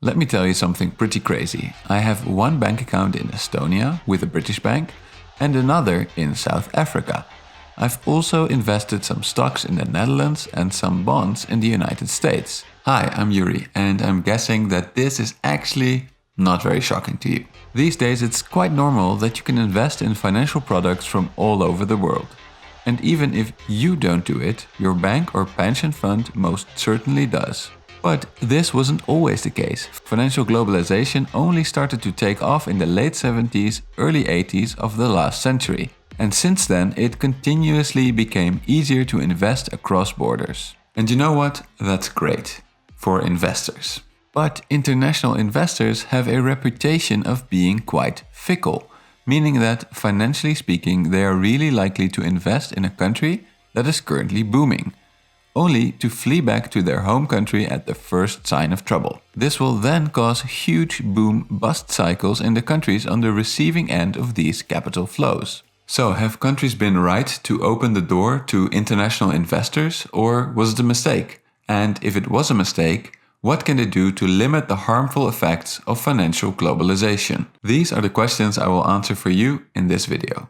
Let me tell you something pretty crazy. I have one bank account in Estonia with a British bank and another in South Africa. I've also invested some stocks in the Netherlands and some bonds in the United States. Hi, I'm Yuri, and I'm guessing that this is actually not very shocking to you. These days it's quite normal that you can invest in financial products from all over the world. And even if you don't do it, your bank or pension fund most certainly does. But this wasn't always the case. Financial globalization only started to take off in the late 70s, early 80s of the last century. And since then, it continuously became easier to invest across borders. And you know what? That's great for investors. But international investors have a reputation of being quite fickle, meaning that financially speaking, they are really likely to invest in a country that is currently booming, only to flee back to their home country at the first sign of trouble. This will then cause huge boom-bust cycles in the countries on the receiving end of these capital flows. So, have countries been right to open the door to international investors, or was it a mistake? And if it was a mistake, what can they do to limit the harmful effects of financial globalization? These are the questions I will answer for you in this video.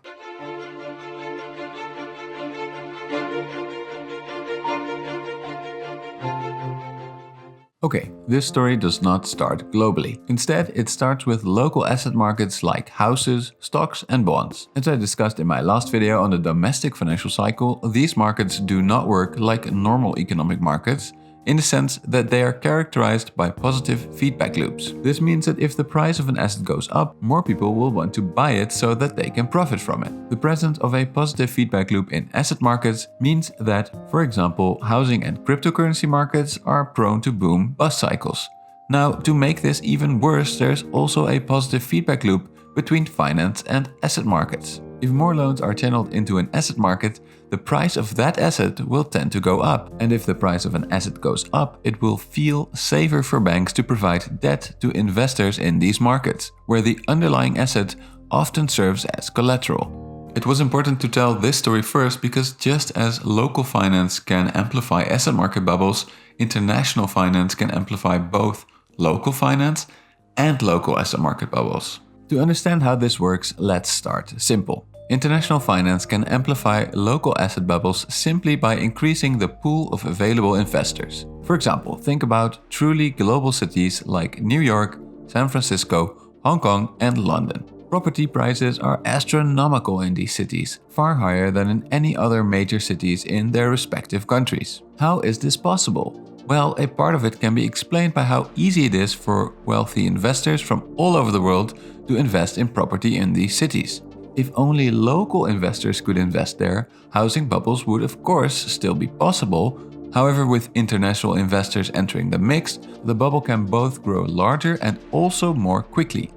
Okay, this story does not start globally. Instead, it starts with local asset markets like houses, stocks and bonds. As I discussed in my last video on the domestic financial cycle, these markets do not work like normal economic markets, in the sense that they are characterized by positive feedback loops. This means that if the price of an asset goes up, more people will want to buy it so that they can profit from it. The presence of a positive feedback loop in asset markets means that, for example, housing and cryptocurrency markets are prone to boom-bust cycles. Now, to make this even worse, there's also a positive feedback loop between finance and asset markets. If more loans are channeled into an asset market, the price of that asset will tend to go up. And if the price of an asset goes up, it will feel safer for banks to provide debt to investors in these markets, where the underlying asset often serves as collateral. It was important to tell this story first because just as local finance can amplify asset market bubbles, international finance can amplify both local finance and local asset market bubbles. To understand how this works, let's start simple. International finance can amplify local asset bubbles simply by increasing the pool of available investors. For example, think about truly global cities like New York, San Francisco, Hong Kong and London. Property prices are astronomical in these cities, far higher than in any other major cities in their respective countries. How is this possible? Well, a part of it can be explained by how easy it is for wealthy investors from all over the world to invest in property in these cities. If only local investors could invest there, housing bubbles would of course still be possible. However, with international investors entering the mix, the bubble can both grow larger and also more quickly.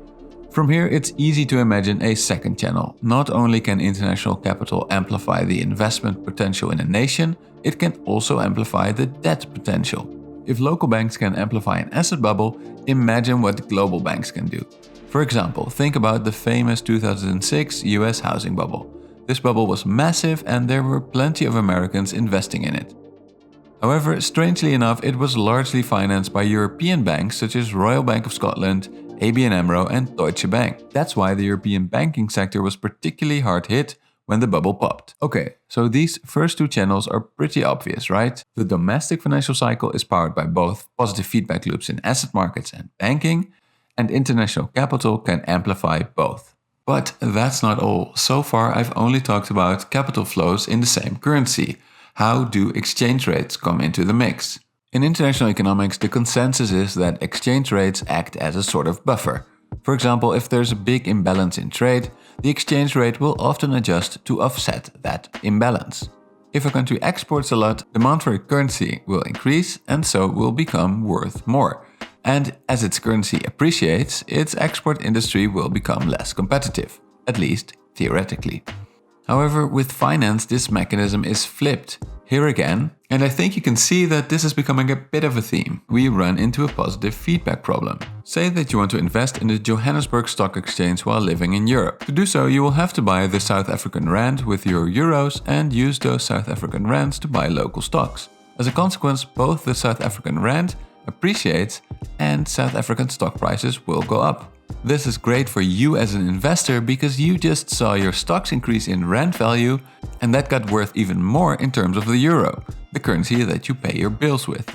From here, it's easy to imagine a second channel. Not only can international capital amplify the investment potential in a nation, it can also amplify the debt potential. If local banks can amplify an asset bubble, imagine what global banks can do. For example, think about the famous 2006 US housing bubble. This bubble was massive and there were plenty of Americans investing in it. However, strangely enough, it was largely financed by European banks such as Royal Bank of Scotland, ABN AMRO and Deutsche Bank. That's why the European banking sector was particularly hard hit when the bubble popped. Okay, so these first two channels are pretty obvious, right? The domestic financial cycle is powered by both positive feedback loops in asset markets and banking, and international capital can amplify both. But that's not all. So far, I've only talked about capital flows in the same currency. How do exchange rates come into the mix? In international economics, the consensus is that exchange rates act as a sort of buffer. For example, if there's a big imbalance in trade, the exchange rate will often adjust to offset that imbalance. If a country exports a lot, demand for a currency will increase and so will become worth more. And as its currency appreciates, its export industry will become less competitive, at least theoretically. However, with finance, this mechanism is flipped. Here again, and I think you can see that this is becoming a bit of a theme, we run into a positive feedback problem. Say that you want to invest in the Johannesburg Stock Exchange while living in Europe. To do so, you will have to buy the South African rand with your euros and use those South African rands to buy local stocks. As a consequence, both the South African rand appreciates and South African stock prices will go up. This is great for you as an investor because you just saw your stocks increase in rand value and that got worth even more in terms of the euro, the currency that you pay your bills with.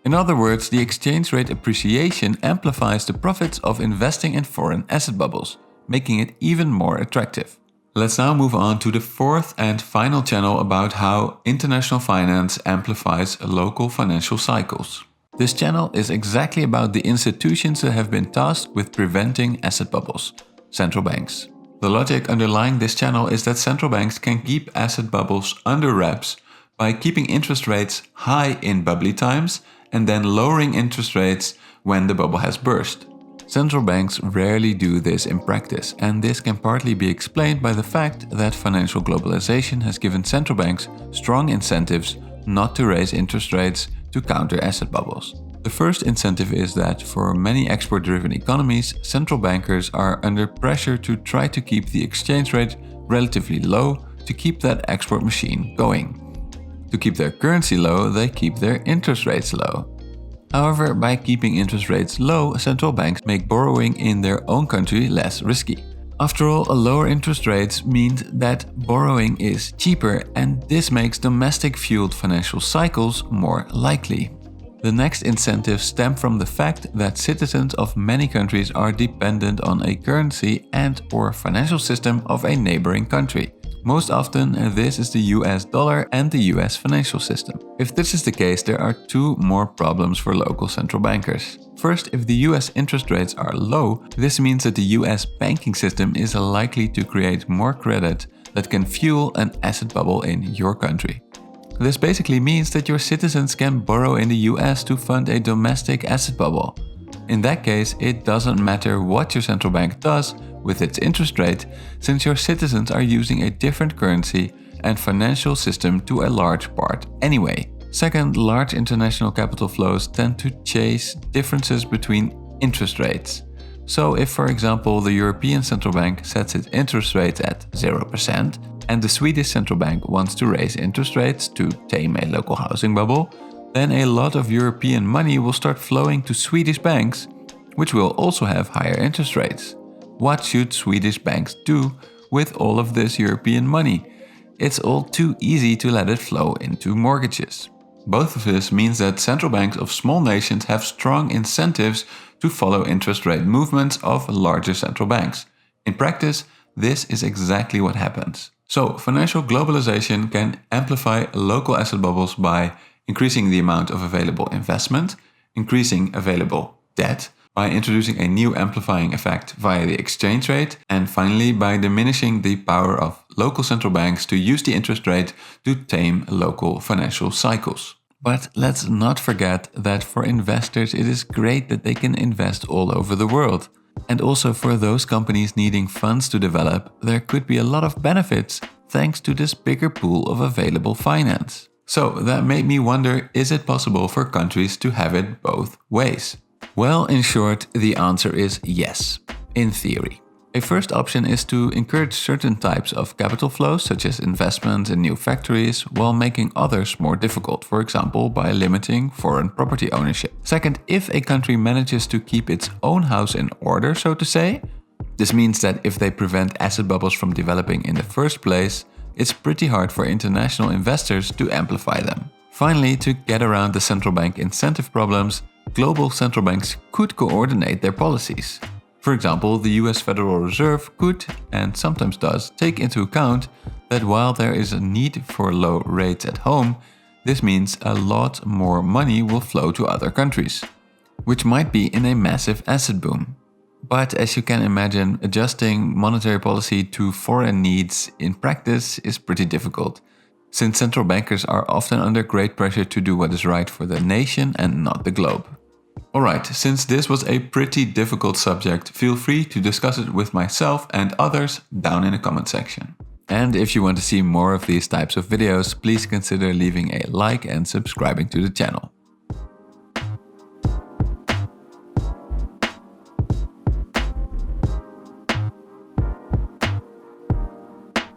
In other words, the exchange rate appreciation amplifies the profits of investing in foreign asset bubbles, making it even more attractive. Let's now move on to the fourth and final channel about how international finance amplifies local financial cycles. This channel is exactly about the institutions that have been tasked with preventing asset bubbles, central banks. The logic underlying this channel is that central banks can keep asset bubbles under wraps by keeping interest rates high in bubbly times and then lowering interest rates when the bubble has burst. Central banks rarely do this in practice, and this can partly be explained by the fact that financial globalization has given central banks strong incentives not to raise interest rates to counter asset bubbles. The first incentive is that for many export-driven economies, central bankers are under pressure to try to keep the exchange rate relatively low to keep that export machine going. To keep their currency low, they keep their interest rates low. However, by keeping interest rates low, central banks make borrowing in their own country less risky. After all, lower interest rates means that borrowing is cheaper, and this makes domestic-fueled financial cycles more likely. The next incentives stem from the fact that citizens of many countries are dependent on a currency and/or financial system of a neighboring country. Most often, this is the US dollar and the US financial system. If this is the case, there are two more problems for local central bankers. First, if the US interest rates are low, this means that the US banking system is likely to create more credit that can fuel an asset bubble in your country. This basically means that your citizens can borrow in the US to fund a domestic asset bubble. In that case, it doesn't matter what your central bank does with its interest rate, since your citizens are using a different currency and financial system to a large part anyway. Second, large international capital flows tend to chase differences between interest rates. So if, for example, the European Central Bank sets its interest rates at 0% and the Swedish Central Bank wants to raise interest rates to tame a local housing bubble, then a lot of European money will start flowing to Swedish banks, which will also have higher interest rates. What should Swedish banks do with all of this European money? It's all too easy to let it flow into mortgages. Both of this means that central banks of small nations have strong incentives to follow interest rate movements of larger central banks. In practice, this is exactly what happens. So, financial globalization can amplify local asset bubbles by increasing the amount of available investment, increasing available debt, by introducing a new amplifying effect via the exchange rate, and finally by diminishing the power of local central banks to use the interest rate to tame local financial cycles. But let's not forget that for investors it is great that they can invest all over the world. And also for those companies needing funds to develop, there could be a lot of benefits thanks to this bigger pool of available finance. So that made me wonder, is it possible for countries to have it both ways? Well, in short, the answer is yes, in theory. A first option is to encourage certain types of capital flows, such as investments in new factories, while making others more difficult, for example, by limiting foreign property ownership. Second, if a country manages to keep its own house in order, so to say, this means that if they prevent asset bubbles from developing in the first place, it's pretty hard for international investors to amplify them. Finally, to get around the central bank incentive problems, global central banks could coordinate their policies. For example, the US Federal Reserve could, and sometimes does, take into account that while there is a need for low rates at home, this means a lot more money will flow to other countries, which might be in a massive asset boom. But as you can imagine, adjusting monetary policy to foreign needs in practice is pretty difficult, since central bankers are often under great pressure to do what is right for the nation and not the globe. Alright, since this was a pretty difficult subject, feel free to discuss it with myself and others down in the comment section. And if you want to see more of these types of videos, please consider leaving a like and subscribing to the channel.